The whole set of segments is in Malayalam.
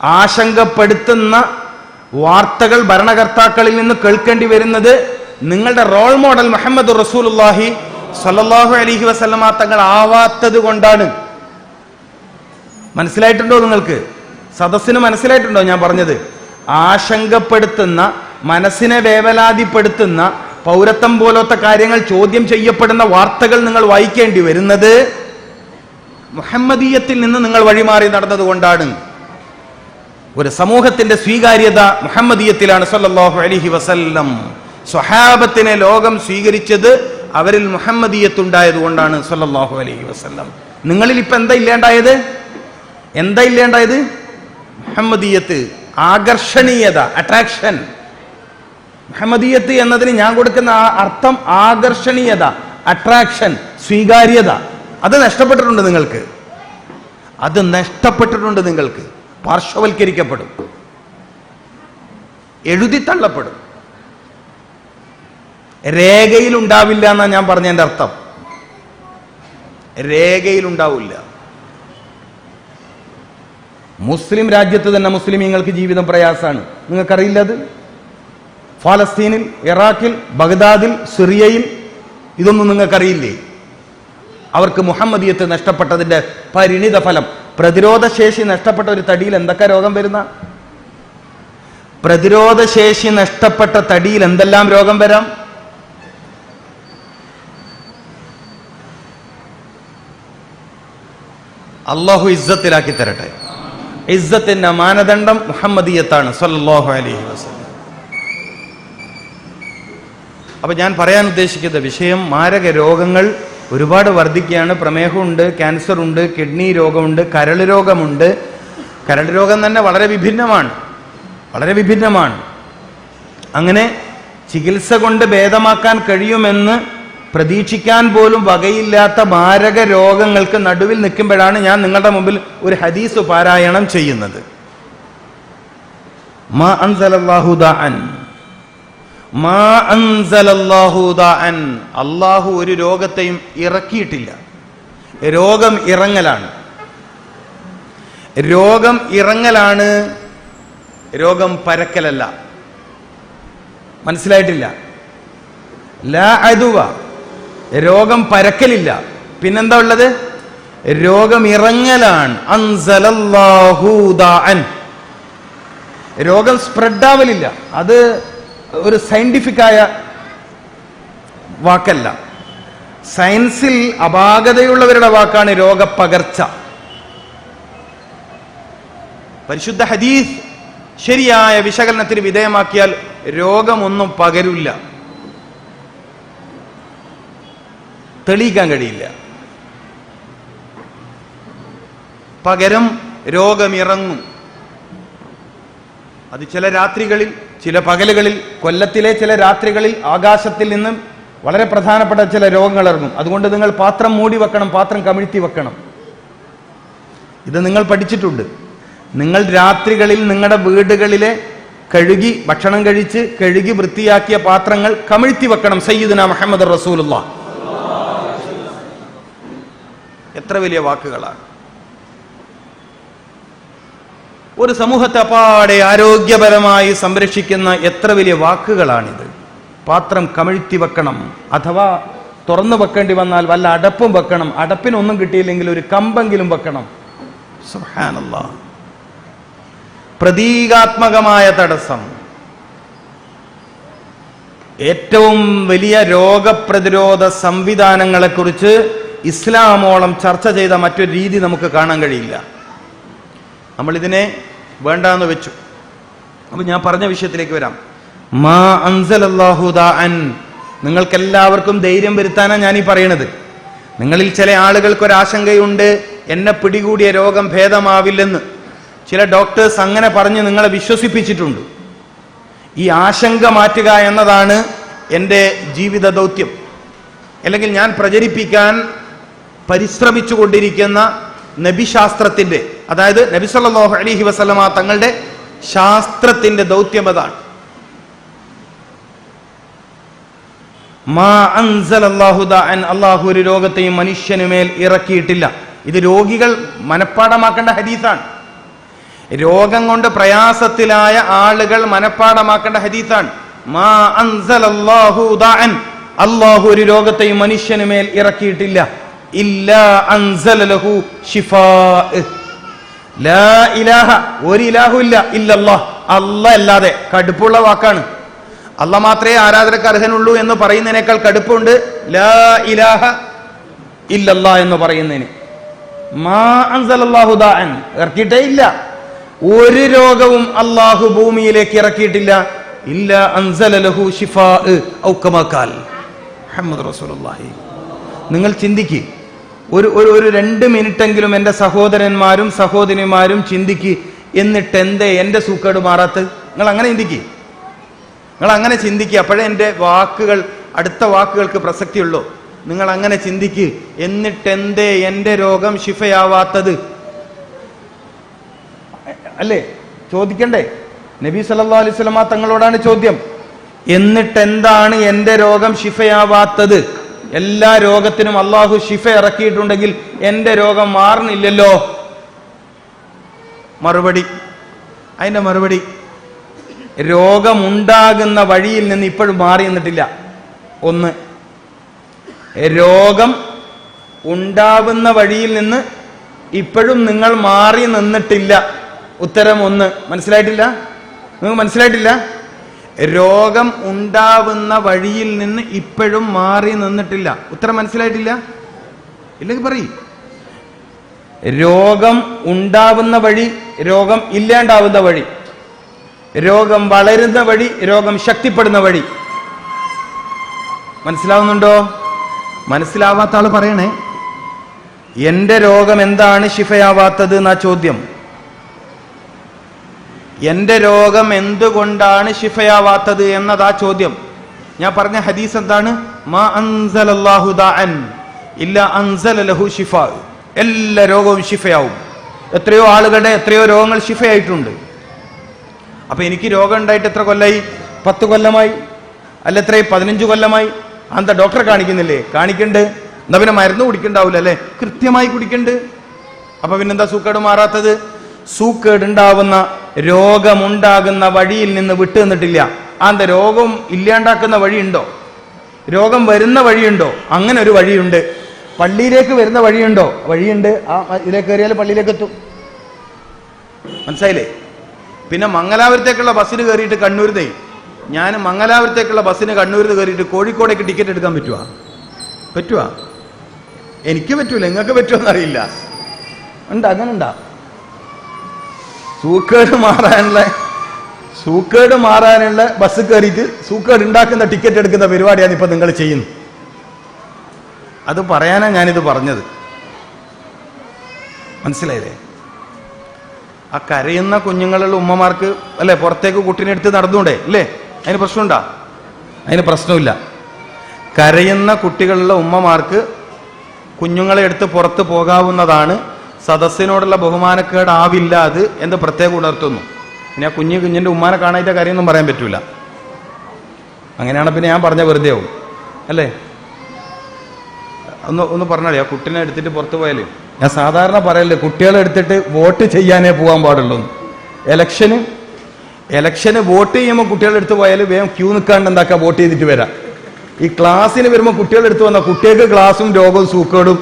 ആശങ്കപ്പെടുത്തുന്ന വാർത്തകൾ ഭരണകർത്താക്കളിൽ നിന്ന് കേൾക്കേണ്ടി വരുന്നത് നിങ്ങളുടെ റോൾ മോഡൽ മുഹമ്മദ് റസൂലുള്ളാഹി സ്വല്ലല്ലാഹു അലൈഹി വസല്ലമ തങ്ങൾ ആവാത്തത് കൊണ്ടാണ്. മനസ്സിലായിട്ടുണ്ടോ നിങ്ങൾക്ക്? സദസ്സിന് മനസ്സിലായിട്ടുണ്ടോ ഞാൻ പറഞ്ഞത്? ആശങ്കപ്പെടുത്തുന്ന, മനസ്സിനെ വേവലാതിപ്പെടുത്തുന്ന, പൗരത്വം പോലത്തെ കാര്യങ്ങൾ ചോദ്യം ചെയ്യപ്പെടുന്ന വാർത്തകൾ നിങ്ങൾ വായിക്കേണ്ടി വരുന്നത് മുഹമ്മദീയത്തിൽ നിന്ന് നിങ്ങൾ വഴിമാറി നടന്നതുകൊണ്ടാണ്. ഒരു സമൂഹത്തിന്റെ സ്വീകാര്യത മുഹമ്മദീയത്തിലാണ് സല്ലല്ലാഹു അലൈഹി വസല്ലം. സ്വഹാബത്തിനെ ലോകം സ്വീകരിച്ചത് അവരിൽ മുഹമ്മദീയത്തുണ്ടായത് കൊണ്ടാണ് സല്ലല്ലാഹു അലൈഹി വസല്ലം. നിങ്ങളിൽ ഇപ്പൊ എന്താ ഇല്ലേണ്ടായത്? മുഹമ്മദീയത്ത്, ആകർഷണീയത, അട്രാക്ഷൻ. മുഹമ്മദീയത്ത് എന്നതിന് ഞാൻ കൊടുക്കുന്ന അർത്ഥം ആകർഷണീയത, അട്രാക്ഷൻ, സ്വീകാര്യത. അത് നഷ്ടപ്പെട്ടിട്ടുണ്ട് നിങ്ങൾക്ക്. പാർശ്വവൽക്കരിക്കപ്പെടും, എഴുതി തള്ളപ്പെടും. രേഖയിൽ ഉണ്ടാവില്ല എന്നാ ഞാൻ പറഞ്ഞതിന്റെ അർത്ഥം. രേഖയിൽ ഉണ്ടാവില്ല. മുസ്ലിം രാജ്യത്ത് തന്നെ മുസ്ലിമീങ്ങൾക്ക് ജീവിതം പ്രയാസമാണ്. നിങ്ങൾക്കറിയില്ല അത്? ഫലസ്തീനിൽ, ഇറാഖിൽ, ബഗ്ദാദിൽ, സിറിയയിൽ ഇതൊന്നും നിങ്ങൾക്കറിയില്ലേ? അവർക്ക് മുഹമ്മദീയത്ത് നഷ്ടപ്പെട്ടതിന്റെ പരിണിത ഫലം. പ്രതിരോധശേഷി നഷ്ടപ്പെട്ട ഒരു തടിയിൽ എന്തൊക്കെ രോഗം വരുന്ന? പ്രതിരോധശേഷി നഷ്ടപ്പെട്ട തടിയിൽ എന്തെല്ലാം രോഗം വരാം? അള്ളാഹു ഇസ്സത്തിലാക്കി തരട്ടെ. ഇസ്സത്തിന്റെ മാനദണ്ഡം മുഹമ്മദീയത്താണ് സല്ലല്ലാഹു അലൈഹി വസല്ലം. അപ്പൊ ഞാൻ പറയാൻ ഉദ്ദേശിക്കുന്ന വിഷയം, മാരക രോഗങ്ങൾ ഒരുപാട് വർദ്ധിക്കുകയാണ്. പ്രമേഹമുണ്ട്, ക്യാൻസർ ഉണ്ട്, കിഡ്നി രോഗമുണ്ട്, കരൾ രോഗമുണ്ട്. കരൾ രോഗം തന്നെ വളരെ വിഭിന്നമാണ്. അങ്ങനെ ചികിത്സ കൊണ്ട് ഭേദമാക്കാൻ കഴിയുമെന്ന് പ്രതീക്ഷിക്കാൻ പോലും വകയില്ലാത്ത മാരക രോഗങ്ങൾക്ക് നടുവിൽ നിൽക്കുമ്പോഴാണ് ഞാൻ നിങ്ങളുടെ മുമ്പിൽ ഒരു ഹദീസ് പാരായണം ചെയ്യുന്നത്. മാ അൻസലല്ലാഹു ദാഅൻ, അല്ലാഹു ഒരു രോഗത്തെയും ഇറക്കിയിട്ടില്ല. രോഗം ഇറങ്ങലാണ്, രോഗം പരക്കലല്ല. മനസ്സിലായിട്ടില്ല? ലാ അദുവ, രോഗം പരക്കലില്ല. പിന്നെന്താ ഉള്ളത്? രോഗം ഇറങ്ങലാണ്. അൻസലല്ലാഹു ദാഅൻ, രോഗം സ്പ്രെഡ് ആവലില്ല. അത് ഒരു സയന്റിഫിക്കായ വാക്കല്ല. സയൻസിൽ അപാകതയുള്ളവരുടെ വാക്കാണ് രോഗപ്പകർച്ച. പരിശുദ്ധ ഹദീസ് ശരിയായ വിശകലനത്തിന് വിധേയമാക്കിയാൽ രോഗമൊന്നും പകരില്ല, തെളിയിക്കാൻ കഴിയില്ല. പകരം രോഗമിറങ്ങും. അത് ചില രാത്രികളിൽ, ചില പകലുകളിൽ, കൊല്ലത്തിലെ ചില രാത്രികളിൽ ആകാശത്തിൽ നിന്നും വളരെ പ്രധാനപ്പെട്ട ചില രോഗങ്ങൾ ഇറങ്ങും. അതുകൊണ്ട് നിങ്ങൾ പാത്രം മൂടി വെക്കണം, പാത്രം കമിഴ്ത്തി വെക്കണം. ഇത് നിങ്ങൾ പഠിച്ചിട്ടുണ്ട്. നിങ്ങൾ രാത്രികളിൽ നിങ്ങളുടെ വീടുകളിലെ ഭക്ഷണം കഴിച്ച് കഴുകി വൃത്തിയാക്കിയ പാത്രങ്ങൾ കമിഴ്ത്തി വെക്കണം. സയ്യിദുനാ മുഹമ്മദ് റസൂലുള്ളാഹ്. എത്ര വലിയ വാക്കുകളാണ്! ഒരു സമൂഹത്തെ അപ്പാടെ ആരോഗ്യപരമായി സംരക്ഷിക്കുന്ന എത്ര വലിയ വാക്കുകളാണിത്. പാത്രം കമിഴ്ത്തി വെക്കണം, അഥവാ തുറന്നു വെക്കേണ്ടി വന്നാൽ വല്ല അടപ്പും വെക്കണം. അടപ്പിനൊന്നും കിട്ടിയില്ലെങ്കിൽ ഒരു കമ്പെങ്കിലും വെക്കണം. സുബ്ഹാനല്ലാഹ്. പ്രതീകാത്മകമായ തടസ്സം. ഏറ്റവും വലിയ രോഗപ്രതിരോധ സംവിധാനങ്ങളെക്കുറിച്ച് ഇസ്ലാമോളം ചർച്ച ചെയ്ത മറ്റൊരു രീതി നമുക്ക് കാണാൻ കഴിയില്ല. നമ്മളിതിനെ വേണ്ടാന്ന് വെച്ചു. അപ്പൊ ഞാൻ പറഞ്ഞ വിഷയത്തിലേക്ക് വരാം. മാ അൻസലല്ലാഹു ദാഅൻ, നിങ്ങൾക്കെല്ലാവർക്കും ധൈര്യം വരുത്താനാണ് ഞാൻ ഈ പറയണത്. നിങ്ങളിൽ ചില ആളുകൾക്കൊരാശങ്കയുണ്ട്, എന്നെ പിടികൂടിയ രോഗം ഭേദമാവില്ലെന്ന്. ചില ഡോക്ടേഴ്സ് അങ്ങനെ പറഞ്ഞ് നിങ്ങളെ വിശ്വസിപ്പിച്ചിട്ടുണ്ട്. ഈ ആശങ്ക മാറ്റുക എന്നതാണ് എൻ്റെ ജീവിത ദൗത്യം, അല്ലെങ്കിൽ ഞാൻ പ്രചരിപ്പിക്കാൻ പരിശ്രമിച്ചു കൊണ്ടിരിക്കുന്ന നബിശാസ്ത്രത്തിന്റെ, അതായത് നബി സല്ലല്ലാഹു അലൈഹി വസല്ലമ തങ്ങളുടെ ശാസ്ത്രത്തിന്റെ ദൗത്യം അതാണ്. മാ അൻസലല്ലാഹു ദാഅൻ, അല്ലാഹു ഒരു രോഗത്തെയും മനുഷ്യനുമേൽ ഇറക്കിയിട്ടില്ല. ഇത് രോഗികൾ മനഃപ്പാടമാക്കേണ്ട ഹദീസാണ്. രോഗം കൊണ്ട് പ്രയാസത്തിലായ ആളുകൾ മനഃപ്പാടമാക്കേണ്ട ഹദീസാണ്. മാ അൻസലല്ലാഹു ദാഅൻ, അല്ലാഹു ഒരു രോഗത്തെയും മനുഷ്യന് മേൽ ഇറക്കിയിട്ടില്ല. ഇല്ലാ അൻസല ലഹു ശിഫാ. ലാ ഇലാഹ, ഒരു ഇലാഹു ഇല്ല, ഇല്ലല്ലാഹ്, അല്ലാഹ് അല്ലാതെ. കടുപ്പുള്ള വാക്കാണ്. അല്ലാഹ് മാത്രമേ ആരാധനക്ക് അർഹനുള്ളൂ എന്ന് പറയുന്നതിനേക്കാൾ കടുപ്പുണ്ട് ലാ ഇലാഹ ഇല്ലല്ലാഹ് എന്ന് പറയുന്നതിന്. മാ അൻസലല്ലാഹു ദാഅൻ, ഇറക്കിയിട്ടേ ഇല്ല. ഒരു രോഗവും അല്ലാഹു ഭൂമിയിലേക്ക് ഇറക്കിയിട്ടില്ല. ഇല്ലാ അൻസല ലഹു ശിഫാ ഔ കമാ ഖാൽ മുഹമ്മദ് റസൂലുള്ളാഹി. നിങ്ങൾ ചിന്തിക്ക്, ഒരു 2 മിനിറ്റെങ്കിലും എൻ്റെ സഹോദരന്മാരും സഹോദരിമാരും ചിന്തിക്ക്. എന്നിട്ട് എന്തേ എൻ്റെ സൂക്കേട് മാറാത്ത? നിങ്ങൾ അങ്ങനെ ചിന്തിക്ക്, നിങ്ങൾ അങ്ങനെ ചിന്തിക്കുക. അപ്പോഴേ എൻ്റെ വാക്കുകൾ, അടുത്ത വാക്കുകൾക്ക് പ്രസക്തിയുള്ളൂ. നിങ്ങൾ അങ്ങനെ ചിന്തിക്ക്. എന്നിട്ട് എന്തേ എൻ്റെ രോഗം ശിഫയാവാത്തത്? അല്ലേ ചോദിക്കണ്ടേ? നബി സല്ലല്ലാഹു അലൈഹി വസല്ലമ തങ്ങളോടാണ് ചോദ്യം. എന്നിട്ട് എന്താണ് എൻ്റെ രോഗം ശിഫയാവാത്തത്? എല്ലാ രോഗത്തിനും അള്ളാഹു ശിഫ ഇറക്കിയിട്ടുണ്ടെങ്കിൽ എൻ്റെ രോഗം മാറുന്നില്ലല്ലോ. അതിന്റെ മറുപടി, രോഗമുണ്ടാകുന്ന വഴിയിൽ നിന്ന് ഇപ്പോഴും മാറി നിന്നിട്ടില്ല. ഒന്ന്, രോഗം ഉണ്ടാവുന്ന വഴിയിൽ നിന്ന് ഇപ്പോഴും നിങ്ങൾ മാറി നിന്നിട്ടില്ല. ഉത്തരം 1. മനസ്സിലായിട്ടില്ല? നിങ്ങൾക്ക് മനസ്സിലായിട്ടില്ല? രോഗം ഉണ്ടാവുന്ന വഴിയിൽ നിന്ന് ഇപ്പോഴും മാറി നിന്നിട്ടില്ല. ഉത്തരം മനസ്സിലായിട്ടില്ല? ഇല്ലെങ്കിൽ പറയും. രോഗം ഉണ്ടാവുന്ന വഴി, രോഗം ഇല്ലാണ്ടാവുന്ന വഴി, രോഗം വളരുന്ന വഴി, രോഗം ശക്തിപ്പെടുന്ന വഴി. മനസ്സിലാവുന്നുണ്ടോ? മനസ്സിലാവാത്ത ആള് പറയണേ. എന്റെ രോഗം എന്താണ് ശിഫയാവാത്തത് എന്നാ ചോദ്യം. എന്റെ രോഗം എന്തുകൊണ്ടാണ് ശിഫയാവാത്തത് എന്നതാ ചോദ്യം. ഞാൻ പറഞ്ഞ ഹദീസ് എന്താണ്? മാ അൻസലല്ലാഹു ദാഅൻ ഇല്ലാ അൻസല ലഹു ശിഫാ. എല്ലാ രോഗവും ശിഫയാവും. എത്രയോ ആളുകളുടെ എത്രയോ രോഗങ്ങൾ ശിഫയായിട്ടുണ്ട്. അപ്പൊ എനിക്ക് രോഗം ഉണ്ടായിട്ട് എത്ര കൊല്ലായി? 10 കൊല്ലമായി. അല്ല എത്രയും 15 കൊല്ലമായി. അന്ത ഡോക്ടറെ കാണിക്കുന്നില്ലേ? കാണിക്കണ്ട്. എന്നാ പിന്നെ മരുന്ന് കുടിക്കണ്ടാവില്ല അല്ലെ? കൃത്യമായി കുടിക്കണ്ട്. അപ്പൊ പിന്നെന്താ സൂക്കേട് മാറാത്തത്? സൂക്കേടുണ്ടാവുന്ന, രോഗമുണ്ടാകുന്ന വഴിയിൽ നിന്ന് വിട്ടു നിന്നിട്ടില്ല. അന്ത രോഗം ഇല്ലാണ്ടാക്കുന്ന വഴിയുണ്ടോ? രോഗം വരുന്ന വഴിയുണ്ടോ? അങ്ങനെ ഒരു വഴിയുണ്ട്. പള്ളിയിലേക്ക് വരുന്ന വഴിയുണ്ടോ? വഴിയുണ്ട്. ആ ഇതിലേക്ക് കയറിയാൽ പള്ളിയിലേക്ക് എത്തും. മനസ്സിലായില്ലേ? പിന്നെ മംഗലാപുരത്തേക്കുള്ള ബസ്സിന് കയറിയിട്ട് കണ്ണൂരിന്നേ, ഞാൻ മംഗലാപുരത്തേക്കുള്ള ബസ്സിന് കണ്ണൂരിൽ കയറിയിട്ട് കോഴിക്കോടേക്ക് ടിക്കറ്റ് എടുക്കാൻ പറ്റുവാ? എനിക്ക് പറ്റൂല. നിങ്ങൾക്ക് പറ്റുമെന്ന് അറിയില്ല. ഉണ്ട്, അങ്ങനെ ഉണ്ടാ? സൂക്കേട് മാറാനുള്ള ബസ് കയറിയിട്ട് സൂക്കേട് ഉണ്ടാക്കുന്ന ടിക്കറ്റ് എടുക്കുന്ന പരിപാടിയാണ് ഇപ്പൊ നിങ്ങൾ ചെയ്യുന്നത്. അത് പറയാനാ ഞാനിത് പറഞ്ഞത്. മനസ്സിലായില്ലേ? ആ കരയുന്ന കുഞ്ഞുങ്ങളുള്ള ഉമ്മമാർക്ക് അല്ലെ പുറത്തേക്ക് കുട്ടീനെ എടുത്ത് നടന്നൂടെ? അല്ലേ? അതിന് പ്രശ്നമുണ്ടാ? അതിന് പ്രശ്നമില്ല. കരയുന്ന കുട്ടികളുള്ള ഉമ്മമാർക്ക് കുഞ്ഞുങ്ങളെ എടുത്ത് പുറത്ത് പോകാവുന്നതാണ്. സദസ്സിനോടുള്ള ബഹുമാനക്കേടാവില്ല അത് എന്ന് പ്രത്യേകം ഉണർത്തുന്നു. പിന്നെ ആ കുഞ്ഞിന്റെ ഉമ്മാനെ കാണാത്ത കാര്യമൊന്നും പറയാൻ പറ്റൂല. അങ്ങനെയാണ് പിന്നെ ഞാൻ പറഞ്ഞ വെറുതെ ആവും അല്ലേ? ഒന്ന് പറഞ്ഞാലേ, ആ കുട്ടീനെ എടുത്തിട്ട് പുറത്ത് പോയാലേ, ഞാൻ സാധാരണ പറയല്ലേ, കുട്ടികളെ എടുത്തിട്ട് വോട്ട് ചെയ്യാനേ പോകാൻ പാടുള്ളൂ. ഇലക്ഷന് വോട്ട് ചെയ്യുമ്പോൾ കുട്ടികളെ എടുത്ത് പോയാൽ വേഗം ക്യൂ നിൽക്കാണ്ട് എന്താക്കുക, വോട്ട് ചെയ്തിട്ട് വരാം. ഈ ക്ലാസ്സിന് വരുമ്പോൾ കുട്ടികളെ എടുത്ത് വന്നാൽ കുട്ടികൾക്ക് ക്ലാസ്സും രോഗവും സൂക്കേടും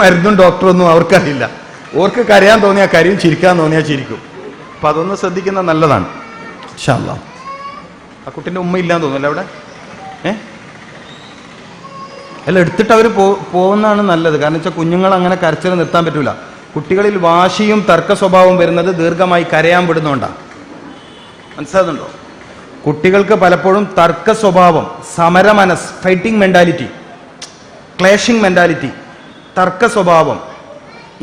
മരുന്നും ഡോക്ടറൊന്നും അവർക്കറിയില്ല. ഓർക്ക് കരയാൻ തോന്നിയാൽ കരയും, ചിരിക്കാൻ തോന്നിയാൽ ചിരിക്കും. അപ്പൊ അതൊന്ന് ശ്രദ്ധിക്കുന്നത് നല്ലതാണ്. ഇൻഷാ അല്ലാഹ്. ആ കുട്ടിന്റെ ഉമ്മ ഇല്ലാന്ന് തോന്നുന്നല്ലേ അവിടെ? എല്ലാം എടുത്തിട്ട് അവർ പോകുന്നതാണ് നല്ലത്. കാരണം വെച്ചാൽ കുഞ്ഞുങ്ങൾ അങ്ങനെ കരച്ചിൽ നിർത്താൻ പറ്റൂല. കുട്ടികളിൽ വാശിയും തർക്ക സ്വഭാവവും വരുന്നത് ദീർഘമായി കരയാൻ വിടുന്നോണ്ടാണ്. മനസ്സിലാകുന്നുണ്ടോ? കുട്ടികൾക്ക് പലപ്പോഴും തർക്ക സ്വഭാവം, സമരമനസ്, ഫൈറ്റിംഗ് മെന്റാലിറ്റി, ക്ലേഷിംഗ് മെന്റാലിറ്റി, തർക്ക സ്വഭാവം,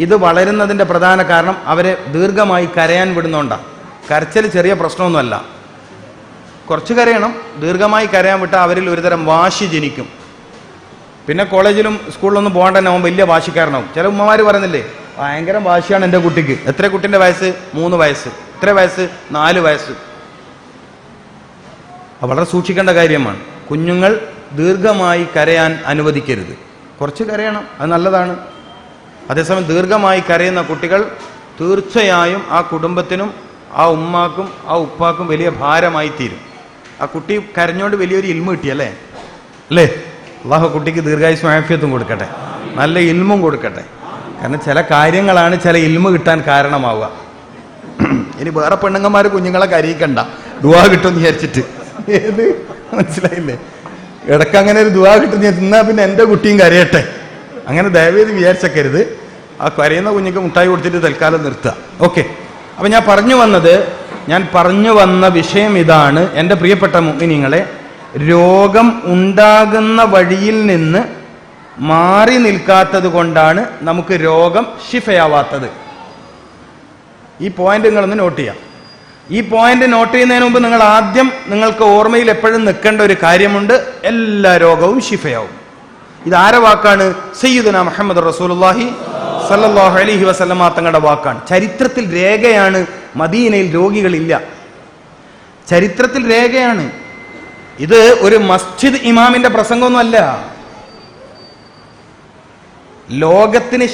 ഇത് വളരുന്നതിന്റെ പ്രധാന കാരണം അവരെ ദീർഘമായി കരയാൻ വിടുന്നോണ്ടാണ്. കരച്ചിൽ ചെറിയ പ്രശ്നമൊന്നുമല്ല. കുറച്ച് കരയണം. ദീർഘമായി കരയാൻ വിട്ടാൽ അവരിൽ ഒരുതരം വാശി ജനിക്കും. പിന്നെ കോളേജിലും സ്കൂളിലൊന്നും പോകാൻ തന്നെ അവൻ വലിയ വാശിക്കാരനാവും. ചില ഉമ്മമാർ പറയുന്നില്ലേ, ഭയങ്കര വാശിയാണ് എൻ്റെ കുട്ടിക്ക്. എത്ര കുട്ടിൻ്റെ വയസ്സ്? 3 വയസ്സ്. എത്ര വയസ്സ്? 4 വയസ്സ്. വളരെ സൂക്ഷിക്കേണ്ട കാര്യമാണ്. കുഞ്ഞുങ്ങൾ ദീർഘമായി കരയാൻ അനുവദിക്കരുത്. കുറച്ച് കരയണം, അത് നല്ലതാണ്. അതേസമയം ദീർഘമായി കരയുന്ന കുട്ടികൾ തീർച്ചയായും ആ കുടുംബത്തിനും ആ ഉമ്മാക്കും ആ ഉപ്പാക്കും വലിയ ഭാരമായി തീരും. ആ കുട്ടി കരഞ്ഞോണ്ട് വലിയൊരു ഇൽമ കിട്ടിയല്ലേ അല്ലേ? അള്ളാഹു കുട്ടിക്ക് ദീർഘായുസ്സും ആഫിയത്തും കൊടുക്കട്ടെ, നല്ല ഇൽമും കൊടുക്കട്ടെ. കാരണം ചില കാര്യങ്ങളാണ് ചില ഇൽമ കിട്ടാൻ കാരണമാവുക. ഇനി വേറെ പെണ്ണുങ്ങന്മാർ കുഞ്ഞുങ്ങളെ കരയിക്കണ്ട, ദുആ കിട്ടുമെന്ന് വിചാരിച്ചിട്ട്. ഏത് മനസ്സിലായില്ലേ? ഇടയ്ക്ക് അങ്ങനെ ഒരു ദുആ കിട്ടുന്ന എന്നാ പിന്നെ എൻ്റെ കുട്ടിയും കരയട്ടെ, അങ്ങനെ ദയവേത് വിചാരിച്ചേക്കരുത്. ആ കരയുന്ന കുഞ്ഞിക്ക് മുട്ടായി കൊടുത്തിട്ട് തൽക്കാലം നിർത്തുക. ഓക്കെ. അപ്പം ഞാൻ പറഞ്ഞു വന്ന വിഷയം ഇതാണ്. എൻ്റെ പ്രിയപ്പെട്ട മുഅ്മിനീങ്ങളെ, രോഗം ഉണ്ടാകുന്ന വഴിയിൽ നിന്ന് മാറി നിൽക്കാത്തത് കൊണ്ടാണ് നമുക്ക് രോഗം ശിഫയാവാത്തത്. ഈ പോയിന്റ് നിങ്ങളൊന്ന് നോട്ട് ചെയ്യാം. ഈ പോയിന്റ് നോട്ട് ചെയ്യുന്നതിന് മുമ്പ് നിങ്ങൾക്ക് ഓർമ്മയിൽ എപ്പോഴും നിൽക്കേണ്ട ഒരു കാര്യമുണ്ട്: എല്ലാ രോഗവും ശിഫയാവും. ഇതാരെ വാക്കാണ്? സയ്യിദുനാ മുഹമ്മദ് റസൂലുള്ളാഹി സല്ലല്ലാഹു അലൈഹി വസല്ലമ തങ്ങളുടെ വാക്കാണ്. ചരിത്രത്തിൽ രേഖയാണ്, മദീനയിൽ രോഗികളില്ല. ചരിത്രത്തിൽ രേഖയാണ്. ഇത് ഒരു മസ്ജിദ് ഇമാമിന്റെ പ്രസംഗമൊന്നുമല്ല. ലോകത്തിന്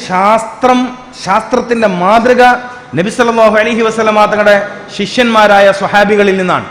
ശാസ്ത്രത്തിന്റെ മാതൃക നബി സല്ലല്ലാഹു അലൈഹി വസല്ലമ തങ്ങളുടെ ശിഷ്യന്മാരായ സ്വഹാബികളിൽ നിന്നാണ്.